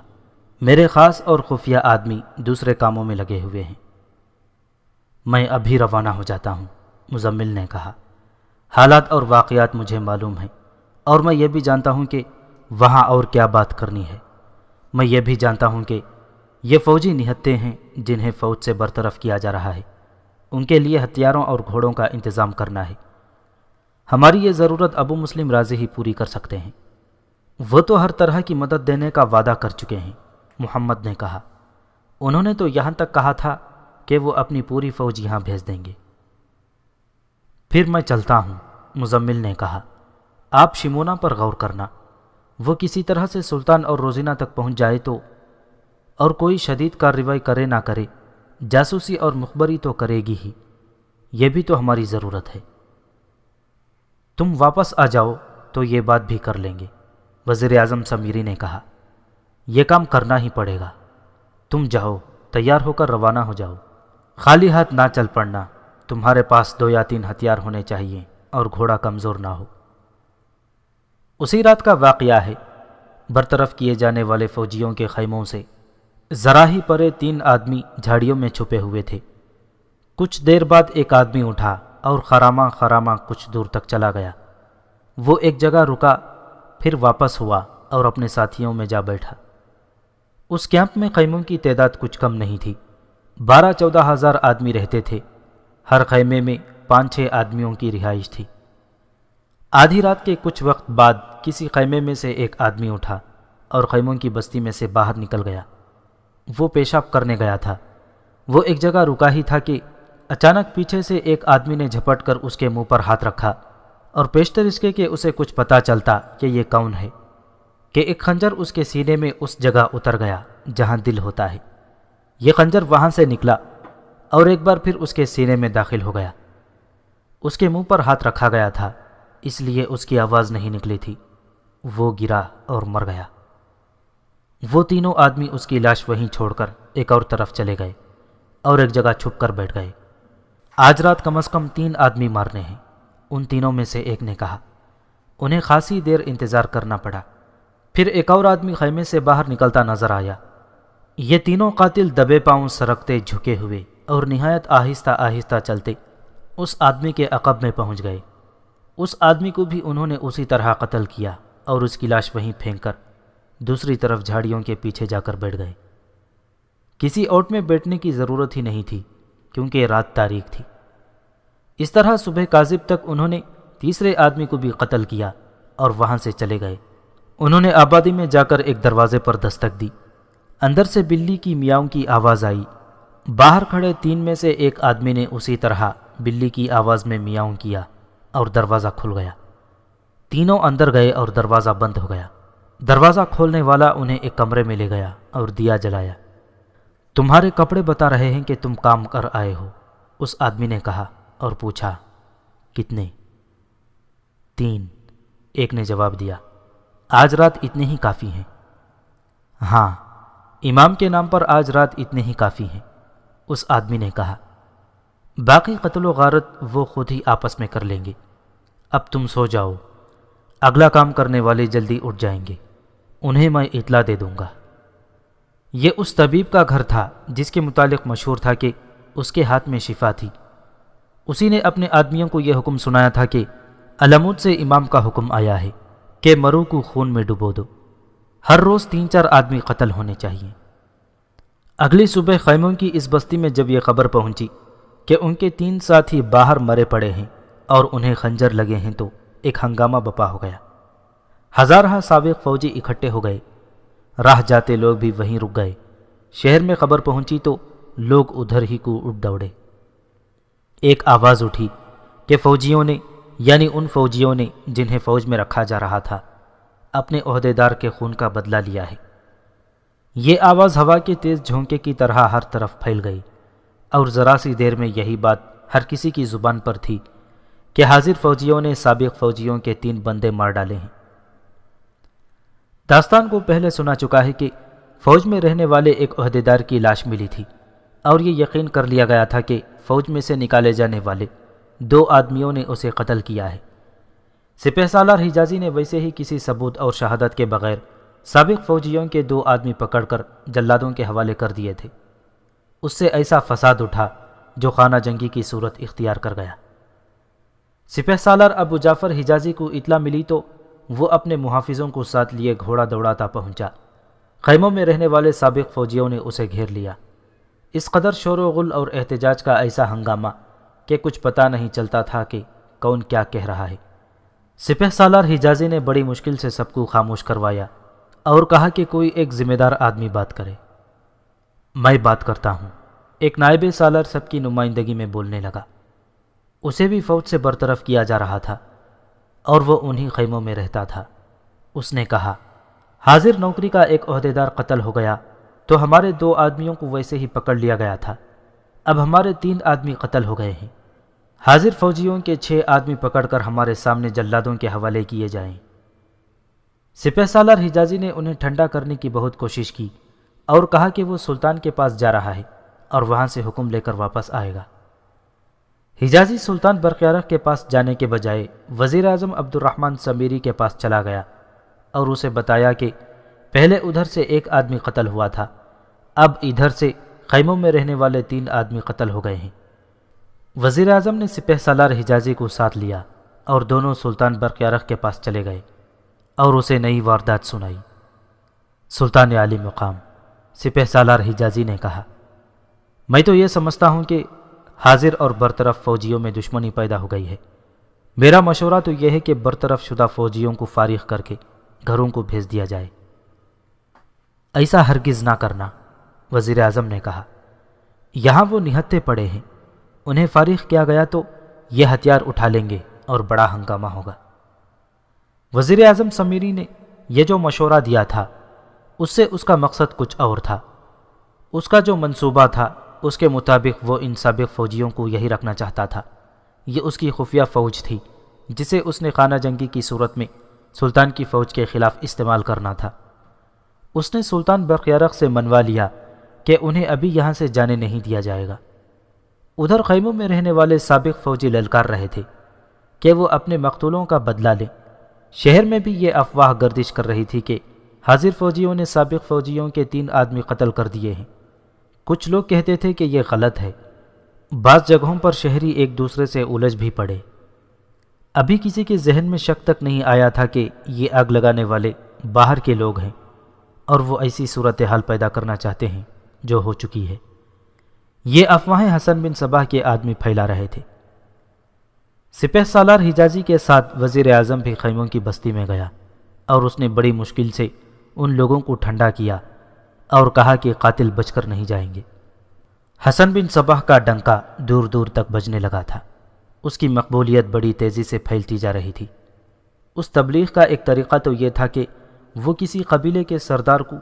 میرے خاص اور خفیہ آدمی دوسرے کاموں میں لگے ہوئے ہیں۔ میں ابھی روانہ ہو جاتا ہوں، مزمل نے کہا۔ حالات اور واقعات مجھے معلوم ہیں، اور میں یہ بھی جانتا ہوں کہ وہاں اور کیا بات کرنی ہے۔ میں یہ بھی جانتا ہوں کہ یہ فوجی نہتے ہیں جنہیں فوج سے برطرف کیا جا رہا ہے، ان کے لیے ہتھیاروں اور گھوڑوں کا انتظام کرنا ہے۔ ہماری یہ ضرورت ابو مسلم راضی ہی پوری کر سکتے ہیں، وہ تو ہر طرح کی مدد دینے کا وعدہ کر چکے ہیں، محمد نے کہا۔ انہوں نے تو یہاں تک کہا تھا کہ وہ اپنی پوری فوج یہاں بھیج دیں گے۔ پھر میں چلتا ہوں، مزمل نے کہا۔ آپ شمونا پر غور کرنا، وہ کسی طرح سے سلطان اور روزینہ تک پہنچ جائے تو، اور کوئی شدید کارروائی کرے نہ کرے، جاسوسی اور مخبری تو کرے گی ہی، یہ بھی تو ہماری ضرورت ہے۔ تم واپس آ جاؤ تو یہ بات بھی کر لیں گے، وزیر اعظم سمیری نے کہا۔ یہ کام کرنا ہی پڑے گا۔ تم جاؤ، تیار ہو کر روانہ ہو جاؤ، خالی ہاتھ نہ چل پڑنا، تمہارے پاس 2 یا 3 ہتھیار ہونے چاہیے اور گھوڑا کمزور نہ ہو۔ اسی رات کا واقعہ ہے۔ برطرف کیے جانے والے فوجیوں کے خیموں سے ذرا ہی پرے 3 آدمی جھاڑیوں میں چھپے ہوئے تھے۔ کچھ دیر بعد ایک آدمی اٹھا اور خراما خراما کچھ دور تک چلا گیا۔ وہ ایک جگہ رکا، پھر واپس ہوا اور اپنے ساتھیوں میں جا بیٹھا۔ اس کیمپ میں خیموں کی تعداد کچھ کم نہیں تھی، 12-14 ہزار آدمی رہتے تھے۔ ہر خیمے میں 5-6 آدمیوں کی رہائش تھی۔ آدھی رات کے کچھ وقت بعد کسی خیمے میں سے ایک آدمی اٹھا اور خیموں کی بستی میں سے باہر نکل گیا۔ وہ پیشاب کرنے گیا تھا۔ وہ ایک جگہ رکا ہی تھا کہ اچانک پیچھے سے ایک آدمی نے جھپٹ کر اس کے منہ پر ہاتھ رکھا، اور پیشتر اس کے کہ اسے کچھ پتہ چلتا کہ یہ کون ہے، کہ ایک خنجر اس کے سینے میں اس جگہ اتر گیا جہاں دل ہوتا ہے۔ یہ خنجر وہاں سے نکلا اور ایک بار پھر اس کے سینے میں داخل ہو گیا۔ اس کے منہ پر ہاتھ رکھا گیا تھا، اس لیے اس کی آواز نہیں نکلی تھی۔ وہ گرا اور مر گیا۔ وہ تینوں آدمی اس کی لاش وہیں چھوڑ کر ایک اور طرف چلے گئے اور ایک جگہ چھپ کر بیٹھ گئے۔ آج رات کم از کم 3 آدمی مارنے ہیں، ان تینوں میں سے ایک نے کہا۔ انہیں خاصی دیر انتظار کرنا پڑا۔ پھر ایک اور آدمی خیمے سے باہر نکلتا نظر آیا۔ یہ تینوں قاتل دبے پاؤں سرکتے جھکے ہوئے اور نہایت آہستہ آہستہ چلتے اس آدمی کے عقب میں پہنچ گئے۔ اس آدمی کو بھی انہوں نے اسی طرح قتل کیا اور اس کی لاش وہیں پھینک کر دوسری طرف جھاڑیوں کے پیچھے جا کر بیٹھ گئے۔ کسی اوٹ میں بیٹھنے کی ضرورت ہی نہیں تھی کیونکہ رات تاریک تھی۔ اس طرح صبح کاذب تک انہوں نے تیسرے آدمی کو بھی قتل کیا اور وہاں سے چلے گئے۔ انہوں نے آبادی میں جا کر ایک دروازے پر دستک دی۔ اندر سے بلی کی میاؤں کی آواز آئی۔ باہر کھڑے 3 میں سے ایک آدمی نے اسی طرح بلی کی آواز میں میاؤں کیا اور دروازہ کھل گیا۔ تینوں اندر گئے اور دروازہ بند ہو گیا۔ دروازہ کھولنے والا انہیں ایک کمرے میں لے گیا اور دیا جلایا۔ تمہارے کپڑے بتا رہے ہیں کہ تم کام کر آئے ہو، اس آدمی نے کہا اور پوچھا، کتنے؟ 3، ایک نے جواب دیا۔ آج رات اتنے ہی کافی ہیں۔ ہاں، امام کے نام پر آج رات اتنے ہی کافی ہیں، اس آدمی نے کہا۔ باقی قتل و غارت وہ خود ہی آپس میں کر لیں گے۔ اب تم سو جاؤ، اگلا کام کرنے والے جلدی اٹھ جائیں گے، انہیں میں اطلاع دے دوں گا۔ یہ اس طبیب کا گھر تھا جس کے متعلق مشہور تھا کہ اس کے ہاتھ میں شفا تھی۔ اسی نے اپنے آدمیوں کو یہ حکم سنایا تھا کہ علمود سے امام کا حکم آیا ہے کہ مرو کو خون میں ڈبو دو، ہر روز 3-4 آدمی قتل ہونے چاہیے۔ اگلی صبح خیموں کی اس بستی میں جب یہ خبر پہنچی کہ ان کے 3 ساتھی باہر مرے پڑے ہیں اور انہیں خنجر لگے ہیں تو ایک ہنگامہ بپا ہو گیا۔ ہزارہ سابق فوجی اکٹھے ہو گئے۔ راہ جاتے لوگ بھی وہیں رک گئے۔ شہر میں خبر پہنچی تو لوگ ادھر ہی کو اٹھ دوڑے۔ ایک آواز اٹھی کہ فوجیوں نے، یعنی ان فوجیوں نے جنہیں فوج میں رکھا جا رہا تھا، اپنے عہدیدار کے خون کا بدلہ لیا ہے۔ یہ آواز ہوا کے تیز جھونکے کی طرح ہر طرف پھیل گئی، اور ذرا سی دیر میں یہی بات ہر کسی کی زبان پر تھی کہ حاضر فوجیوں نے سابق فوجیوں کے 3 بندے مار ڈالے ہیں۔ داستان کو پہلے سنا چکا ہے کہ فوج میں رہنے والے ایک عہدیدار کی لاش ملی تھی، اور یہ یقین کر لیا گیا تھا کہ فوج میں سے نکالے جانے والے 2 آدمیوں نے اسے قتل کیا ہے۔ سپہ سالار حجازی نے ویسے ہی کسی ثبوت اور شہادت کے بغیر سابق فوجیوں کے 2 آدمی پکڑ کر جلادوں کے حوالے کر دیے تھے۔ اس سے ایسا فساد اٹھا جو خانہ جنگی کی صورت اختیار کر گیا۔ سپہ سالار ابو جعفر حجازی کو اطلاع ملی تو وہ اپنے محافظوں کو ساتھ لیے گھوڑا دوڑاتا پہنچا۔ خیموں میں رہنے والے سابق فوجیوں نے اسے گھیر لیا۔ اس قدر شور و غل اور احتجاج کا ایسا ہنگامہ کہ کچھ پتہ نہیں چلتا تھا کہ کون کیا کہہ رہا ہے۔ سپہ سالار حجازی نے بڑی مشکل سے سب کو خاموش کروایا اور کہا کہ کوئی ایک ذمہ دار آدمی بات کرے۔ میں بات کرتا ہوں، ایک نائب سالار سب کی نمائندگی میں بولنے لگا۔ اسے بھی فوج سے برطرف کیا جا رہا تھا اور وہ انہی خیموں میں رہتا تھا۔ اس نے کہا، حاضر نوکری کا ایک عہدیدار قتل ہو گیا تو ہمارے 2 آدمیوں کو ویسے ہی پکڑ لیا گیا تھا، اب ہمارے 3 آدمی قتل ہو گئے ہیں۔ حاضر فوجیوں کے 6 آدمی پکڑ کر ہمارے سامنے جلادوں کے حوالے کیے جائیں۔ سپہ سالار حجازی نے انہیں ٹھنڈا کرنے کی بہت کوشش کی اور کہا کہ وہ سلطان کے پاس جا رہا ہے اور وہاں سے حکم لے کر واپس آئے گا۔ حجازی سلطان برقیارق کے پاس جانے کے بجائے وزیر اعظم عبد الرحمن سمیری کے پاس چلا گیا اور اسے بتایا کہ پہلے ادھر سے 1 آدمی قتل ہوا تھا، اب ادھر سے خیموں میں رہنے والے 3 آدمی قتل ہو گئے ہیں۔ وزیر اعظم نے سپہ سالار حجازی کو ساتھ لیا اور دونوں سلطان برقیارق کے پاس چلے گئے اور اسے نئی واردات سنائی۔ سلطان عالی مقام سپہ سالار حجازی نے کہا، میں تو یہ سمجھتا ہوں کہ حاضر اور برطرف فوجیوں میں دشمنی پیدا ہو گئی ہے۔ میرا مشورہ تو یہ ہے کہ برطرف شدہ فوجیوں کو فارغ کر کے گھروں کو بھیج دیا جائے۔ ایسا ہرگز نہ کرنا، وزیر اعظم نے کہا، یہاں وہ نہتے پڑے ہیں، انہیں فارغ کیا گیا تو یہ ہتھیار اٹھا لیں گے اور بڑا ہنگامہ ہوگا۔ وزیر اعظم سمیری نے یہ جو مشورہ دیا تھا اس سے اس کا مقصد کچھ اور تھا۔ اس کا جو منصوبہ تھا اس کے مطابق وہ ان سابق فوجیوں کو یہی رکھنا چاہتا تھا۔ یہ اس کی خفیہ فوج تھی جسے اس نے خانہ جنگی کی صورت میں سلطان کی فوج کے خلاف استعمال کرنا تھا۔ اس نے سلطان برقیارق سے منوا لیا کہ انہیں ابھی یہاں سے جانے نہیں دیا جائے گا۔ ادھر خیموں میں رہنے والے سابق فوجی للکار رہے تھے کہ وہ اپنے مقتولوں کا بدلہ لیں۔ شہر میں بھی یہ افواہ گردش کر رہی تھی کہ حاضر فوجیوں نے سابق فوجیوں کے 3 آدمی قتل کر دیے ہیں۔ کچھ لوگ کہتے تھے کہ یہ غلط ہے۔ بعض جگہوں پر شہری ایک دوسرے سے الجھ بھی پڑے۔ ابھی کسی کے ذہن میں شک تک نہیں آیا تھا کہ یہ آگ لگانے والے باہر کے لوگ ہیں اور وہ ایسی صورتحال پیدا کرنا چاہتے ہیں جو ہو چکی ہے۔ یہ افواہیں حسن بن صباح کے آدمی پھیلا رہے تھے۔ سپہ سالار حجازی کے ساتھ وزیر اعظم بھی خیموں کی بستی میں گیا اور اس نے بڑی مشکل سے ان لوگوں کو ٹھنڈا کیا اور کہا کہ قاتل بچ کر نہیں جائیں گے۔ حسن بن صباح کا ڈنکا دور دور تک بجنے لگا تھا۔ اس کی مقبولیت بڑی تیزی سے پھیلتی جا رہی تھی۔ اس تبلیغ کا ایک طریقہ تو یہ تھا کہ وہ کسی قبیلے کے سردار کو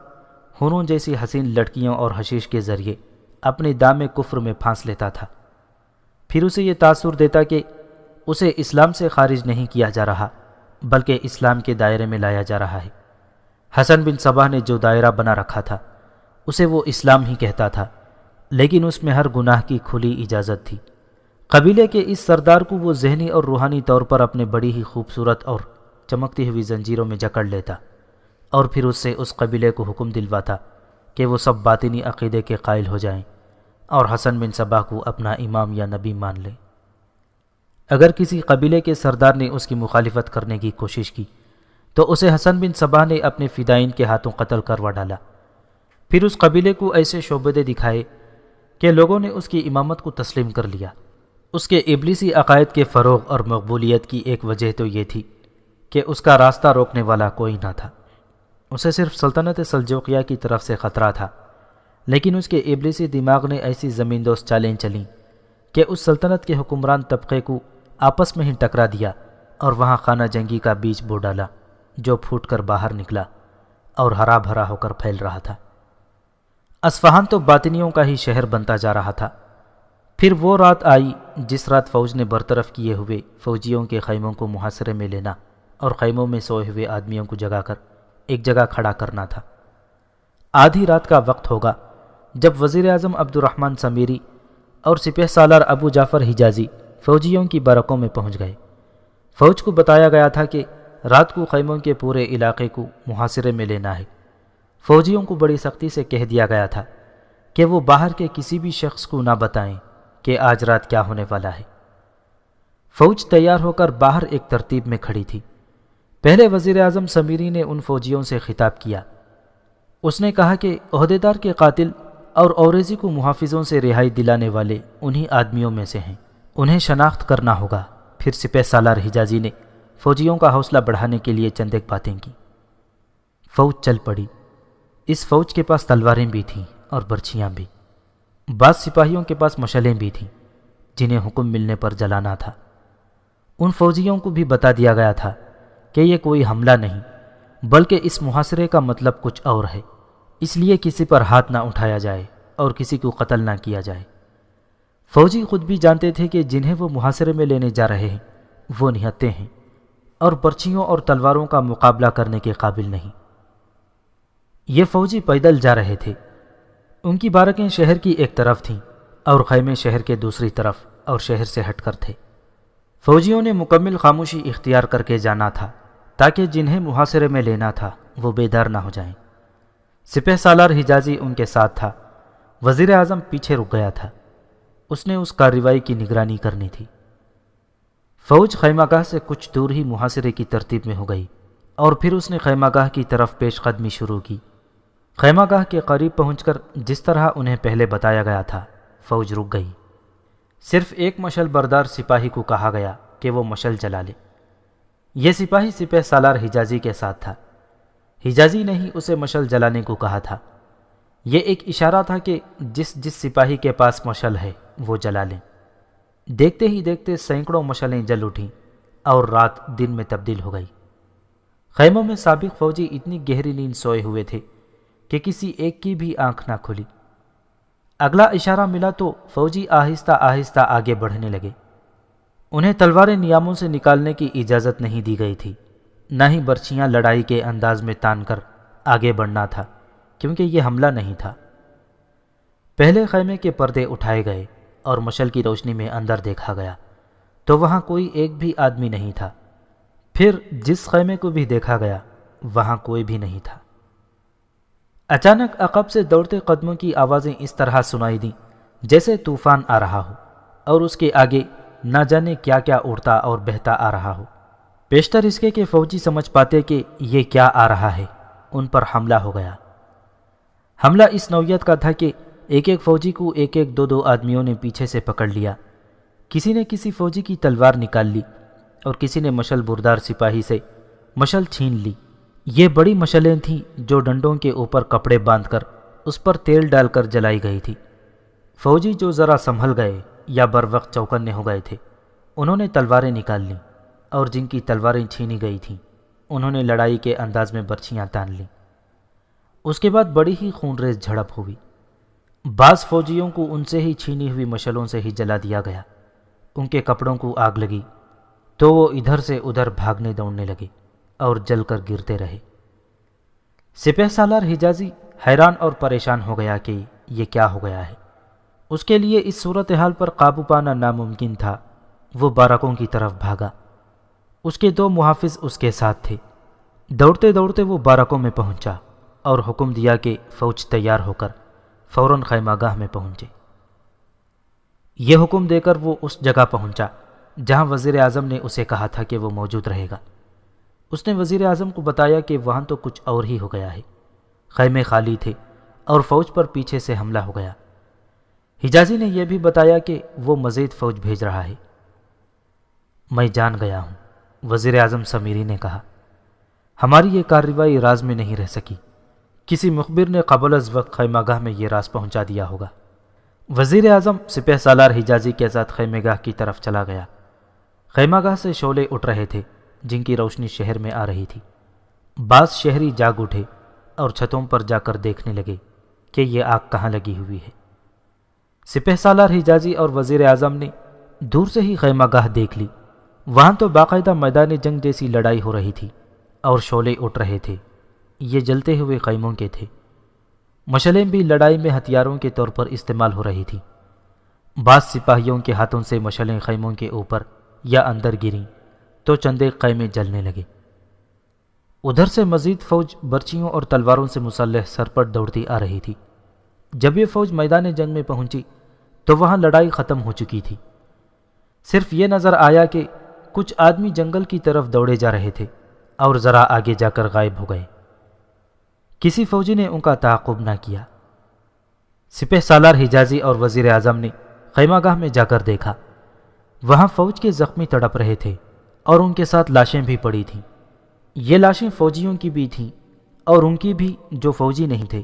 ہوروں جیسی حسین لڑکیوں اور حشیش کے ذریعے اپنے دام کفر میں پھانس لیتا تھا، پھر اسے یہ تاثر دیتا کہ اسے اسلام سے خارج نہیں کیا جا رہا بلکہ اسلام کے دائرے میں لایا جا رہا ہے۔ حسن بن صباح نے جو دائرہ بنا رکھا تھا اسے وہ اسلام ہی کہتا تھا، لیکن اس میں ہر گناہ کی کھلی اجازت تھی۔ قبیلے کے اس سردار کو وہ ذہنی اور روحانی طور پر اپنے بڑی ہی خوبصورت اور چمکتی ہوئی زنجیروں میں جکڑ لیتا اور پھر اس سے اس قبیلے کو حکم دلواتا کہ وہ سب باطنی عقیدے کے قائل ہو جائیں اور حسن بن صباح کو اپنا امام یا نبی مان لیں۔ اگر کسی قبیلے کے سردار نے اس کی مخالفت کرنے کی کوشش کی تو اسے حسن بن صباح نے اپنے فدائین کے ہاتھوں قتل کروا ڈالا۔ پھر اس قبیلے کو ایسے شعبدے دکھائے کہ لوگوں نے اس کی امامت کو تسلیم کر لیا۔ اس کے ابلیسی عقائد کے فروغ اور مقبولیت کی ایک وجہ تو یہ تھی کہ اس کا راستہ روکنے والا کوئی نہ تھا۔ اسے صرف سلطنت سلجوقیہ کی طرف سے خطرہ تھا، لیکن اس کے ابلیسی دماغ نے ایسی زمین دوست چالیں چلیں کہ اس سلطنت کے حکمران طبقے کو آپس میں ہی ٹکرا دیا اور وہاں خانہ جنگی کا بیج بو ڈالا جو پھوٹ کر باہر نکلا اور ہرا بھرا ہو کر پھیل رہا تھا۔ اصفہان تو باطنیوں کا ہی شہر بنتا جا رہا تھا۔ پھر وہ رات آئی جس رات فوج نے برطرف کیے ہوئے فوجیوں کے خیموں کو محاصرے میں لینا اور خیموں میں سوئے ہوئے آدمیوں کو جگا کر ایک جگہ کھڑا کرنا تھا۔ آدھی رات کا وقت ہوگا جب وزیر اعظم عبد الرحمن سمیری اور سپہ سالار ابو جعفر حجازی فوجیوں کی برکوں میں پہنچ گئے۔ فوج کو بتایا گیا تھا کہ رات کو خیموں کے پورے علاقے کو محاصرے میں لینا ہے۔ فوجیوں کو بڑی سختی سے کہہ دیا گیا تھا کہ وہ باہر کے کسی بھی شخص کو نہ بتائیں کہ آج رات کیا ہونے والا ہے۔ فوج تیار ہو کر باہر ایک ترتیب میں کھڑی تھی۔ پہلے وزیر اعظم سمیری نے ان فوجیوں سے خطاب کیا۔ اس نے کہا کہ عہدیدار کے قاتل اور اوریزی کو محافظوں سے رہائی دلانے والے انہی آدمیوں میں سے ہیں، انہیں شناخت کرنا ہوگا۔ پھر سپہ سالار حجازی نے فوجیوں کا حوصلہ بڑھانے کے لیے چند ایک باتیں کی۔ فوج چل پڑی۔ اس فوج کے پاس تلواریں بھی تھیں اور برچھیاں بھی۔ بعض سپاہیوں کے پاس مشلیں بھی تھیں جنہیں حکم ملنے پر جلانا تھا۔ ان فوجیوں کو بھی بتا دیا گیا تھا کہ یہ کوئی حملہ نہیں بلکہ اس محاصرے کا مطلب کچھ اور ہے، اس لیے کسی پر ہاتھ نہ اٹھایا جائے اور کسی کو قتل نہ کیا جائے۔ فوجی خود بھی جانتے تھے کہ جنہیں وہ محاصرے میں لینے جا رہے ہیں وہ نہتے ہیں اور برچھیوں اور تلواروں کا مقابلہ کرنے کے قابل نہیں۔ یہ فوجی پیدل جا رہے تھے۔ ان کی بارکیں شہر کی ایک طرف تھیں اور خیمے شہر کے دوسری طرف اور شہر سے ہٹ کر تھے۔ فوجیوں نے مکمل خاموشی اختیار کر کے جانا تھا تاکہ جنہیں محاصرے میں لینا تھا وہ بیدار نہ ہو جائیں۔ سپہ سالار حجازی ان کے ساتھ تھا۔ وزیر اعظم پیچھے رک گیا تھا۔ اس نے اس کارروائی کی نگرانی کرنی تھی۔ فوج خیمہ گاہ سے کچھ دور ہی محاصرے کی ترتیب میں ہو گئی اور پھر اس نے خیمہ گاہ کی طرف پیش قدمی شروع کی۔ خیمہ گاہ کے قریب پہنچ کر جس طرح انہیں پہلے بتایا گیا تھا فوج رک گئی۔ صرف ایک مشل بردار سپاہی کو کہا گیا کہ وہ مشل جلا لے۔ یہ سپاہی سپہ سالار حجازی کے ساتھ تھا۔ حجازی نے ہی اسے مشل جلانے کو کہا تھا۔ یہ ایک اشارہ تھا کہ جس سپاہی کے پاس مشل ہے وہ جلا لیں۔ دیکھتے ہی دیکھتے سینکڑوں مشلیں جل اٹھیں اور رات دن میں تبدیل ہو گئی۔ خیموں میں سابق فوجی اتنی گہری نیند سوئے ہوئے تھے کہ کسی ایک کی بھی آنکھ نہ کھلی۔ اگلا اشارہ ملا تو فوجی آہستہ آہستہ آگے بڑھنے لگے۔ انہیں تلواریں نیاموں سے نکالنے کی اجازت نہیں دی گئی تھی، نہ ہی برچھیاں لڑائی کے انداز میں تان کر آگے بڑھنا تھا، کیونکہ یہ حملہ نہیں تھا۔ پہلے خیمے کے پردے اٹھائے گئے اور مشل کی روشنی میں اندر دیکھا گیا تو وہاں کوئی ایک بھی آدمی نہیں تھا۔ پھر جس خیمے کو بھی دیکھا گیا وہاں کوئی بھی نہیں تھا۔ اچانک عقب سے دوڑتے قدموں کی آوازیں اس طرح سنائی دیں جیسے طوفان آ رہا ہو اور اس کے آگے نہ جانے کیا کیا اڑتا اور بہتا آ رہا ہو۔ بیشتر اس کے کہ فوجی سمجھ پاتے کہ یہ کیا آ رہا ہے، ان پر حملہ ہو گیا۔ حملہ اس نوعیت کا تھا کہ ایک ایک فوجی کو ایک ایک دو دو آدمیوں نے پیچھے سے پکڑ لیا۔ کسی نے کسی فوجی کی تلوار نکال لی اور کسی نے مشل بردار سپاہی سے مشل چھین لی۔ یہ بڑی مشلیں تھیں جو ڈنڈوں کے اوپر کپڑے باندھ کر اس پر تیل ڈال کر جلائی گئی تھی۔ فوجی جو ذرا سنبھل گئے یا بر وقت چوکنے ہو گئے تھے انہوں نے تلواریں نکال لیں، اور جن کی تلواریں چھینی گئی تھیں انہوں نے لڑائی کے انداز میں برچھیاں تان لیں۔ اس کے بعد بڑی ہی خون ریز جھڑپ ہوئی۔ بعض فوجیوں کو ان سے ہی چھینی ہوئی مشلوں سے ہی جلا دیا گیا۔ ان کے کپڑوں کو آگ لگی تو وہ ادھر سے ادھر بھاگنے دوڑنے لگے اور جل کر گرتے رہے۔ سپہ سالار حجازی حیران اور پریشان ہو گیا کہ یہ کیا ہو گیا ہے۔ اس کے لیے اس صورتحال پر قابو پانا ناممکن تھا۔ وہ بارکوں کی طرف بھاگا۔ اس کے دو محافظ اس کے ساتھ تھے۔ دوڑتے دوڑتے وہ بارکوں میں پہنچا اور حکم دیا کہ فوج تیار ہو کر فوراً خیمہ گاہ میں پہنچے۔ یہ حکم دے کر وہ اس جگہ پہنچا جہاں وزیر اعظم نے اسے کہا تھا کہ وہ موجود رہے گا۔ اس نے وزیر اعظم کو بتایا کہ وہاں تو کچھ اور ہی ہو گیا ہے، خیمے خالی تھے اور فوج پر پیچھے سے حملہ ہو گیا۔ حجازی نے یہ بھی بتایا کہ وہ مزید فوج بھیج رہا ہے۔ میں جان گیا ہوں، وزیر اعظم سمیری نے کہا۔ ہماری یہ کارروائی راز میں نہیں رہ سکی، کسی مخبر نے قبل از وقت خیمہ گاہ میں یہ راز پہنچا دیا ہوگا۔ وزیر اعظم سپہ سالار حجازی کے ساتھ خیمہ گاہ کی طرف چلا گیا۔ خیمہ گاہ سے شعلے اٹھ رہے تھے جن کی روشنی شہر میں آ رہی تھی۔ بعض شہری جاگ اٹھے اور چھتوں پر جا کر دیکھنے لگے کہ یہ آگ کہاں لگی ہوئی ہے۔ سپہ سالار حجازی اور وزیر اعظم نے دور سے ہی خیمہ گاہ دیکھ لی۔ وہاں تو باقاعدہ میدان جنگ جیسی لڑائی ہو رہی تھی اور شعلے اٹھ رہے تھے۔ یہ جلتے ہوئے خیموں کے تھے۔ مشلیں بھی لڑائی میں ہتھیاروں کے طور پر استعمال ہو رہی تھی۔ بعض سپاہیوں کے ہاتھوں سے مشلیں خیموں کے اوپر یا اندر گریں تو چندے خیمے جلنے لگے۔ ادھر سے مزید فوج برچیوں اور تلواروں سے مسلح سرپٹ دوڑتی آ رہی تھی۔ جب یہ فوج میدان جنگ میں پہنچی تو وہاں لڑائی ختم ہو چکی تھی۔ صرف یہ نظر آیا کہ کچھ آدمی جنگل کی طرف دوڑے جا رہے تھے اور ذرا آگے جا کر غائب ہو گئے۔ کسی فوجی نے ان کا تعاقب نہ کیا۔ سپہ سالار حجازی اور وزیر اعظم نے خیمہ گاہ میں جا کر دیکھا، وہاں فوج کے زخمی تڑپ رہے تھے اور ان کے ساتھ لاشیں بھی پڑی تھیں۔ یہ لاشیں فوجیوں کی بھی تھیں اور ان کی بھی جو فوجی نہیں تھے۔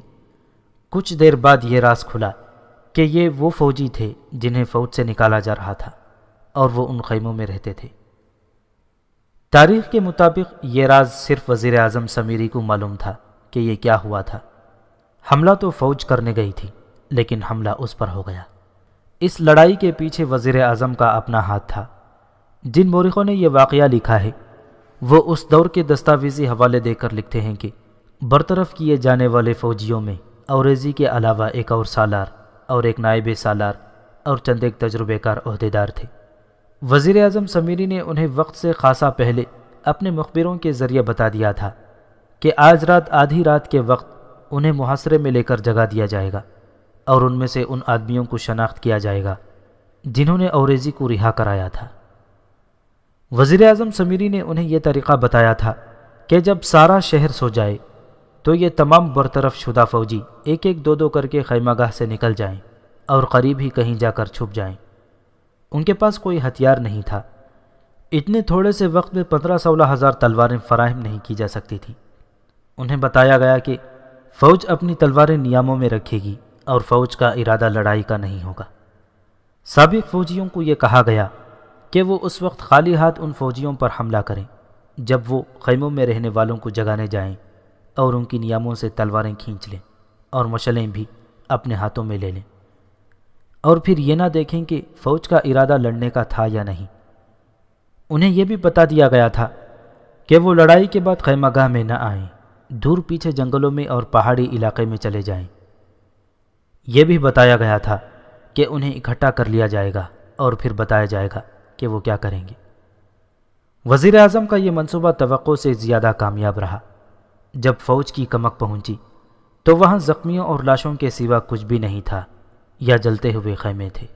کچھ دیر بعد یہ راز کھلا کہ یہ وہ فوجی تھے جنہیں فوج سے نکالا جا رہا تھا اور وہ ان خیموں میں رہتے تھے۔ تاریخ کے مطابق یہ راز صرف وزیر اعظم سمیری کو معلوم تھا کہ یہ کیا ہوا تھا۔ حملہ تو فوج کرنے گئی تھی لیکن حملہ اس پر ہو گیا۔ اس لڑائی کے پیچھے وزیر اعظم کا اپنا ہاتھ تھا۔ جن مورخوں نے یہ واقعہ لکھا ہے وہ اس دور کے دستاویزی حوالے دے کر لکھتے ہیں کہ برطرف کیے جانے والے فوجیوں میں اوریزی کے علاوہ ایک اور سالار اور ایک نائب سالار اور چند ایک تجربے کار عہدیدار تھے۔ وزیر اعظم سمیری نے انہیں وقت سے خاصا پہلے اپنے مخبروں کے ذریعے بتا دیا تھا کہ آج رات آدھی رات کے وقت انہیں محاصرے میں لے کر جگا دیا جائے گا اور ان میں سے ان آدمیوں کو شناخت کیا جائے گا جنہوں نے اوریزی کو رہا کرایا تھا۔ وزیر اعظم سمیری نے انہیں یہ طریقہ بتایا تھا کہ جب سارا شہر سو جائے تو یہ تمام برطرف شدہ فوجی ایک ایک دو کر کے خیمہ گاہ سے نکل جائیں اور قریب ہی کہیں جا کر چھپ جائیں۔ ان کے پاس کوئی ہتھیار نہیں تھا۔ اتنے تھوڑے سے وقت میں 15-16 ہزار تلواریں فراہم نہیں کی جا سکتی تھیں۔ انہیں بتایا گیا کہ فوج اپنی تلواریں نیاموں میں رکھے گی اور فوج کا ارادہ لڑائی کا نہیں ہوگا۔ سابق فوجیوں کو یہ کہا گیا کہ وہ اس وقت خالی ہاتھ ان فوجیوں پر حملہ کریں جب وہ خیموں میں رہنے والوں کو جگانے جائیں اور ان کی نیاموں سے تلواریں کھینچ لیں اور مشعلیں بھی اپنے ہاتھوں میں لے لیں، اور پھر یہ نہ دیکھیں کہ فوج کا ارادہ لڑنے کا تھا یا نہیں۔ انہیں یہ بھی بتا دیا گیا تھا کہ وہ لڑائی کے بعد خیمہ گاہ میں نہ آئیں، دور پیچھے جنگلوں میں اور پہاڑی علاقے میں چلے جائیں۔ یہ بھی بتایا گیا تھا کہ انہیں اکٹھا کر لیا جائے گا اور پھر بتایا جائے گا کہ وہ کیا کریں گے۔ وزیر اعظم کا یہ منصوبہ توقع سے زیادہ کامیاب رہا۔ جب فوج کی کمک پہنچی تو وہاں زخمیوں اور لاشوں کے سوا کچھ بھی نہیں تھا یا جلتے ہوئے خیمے تھے۔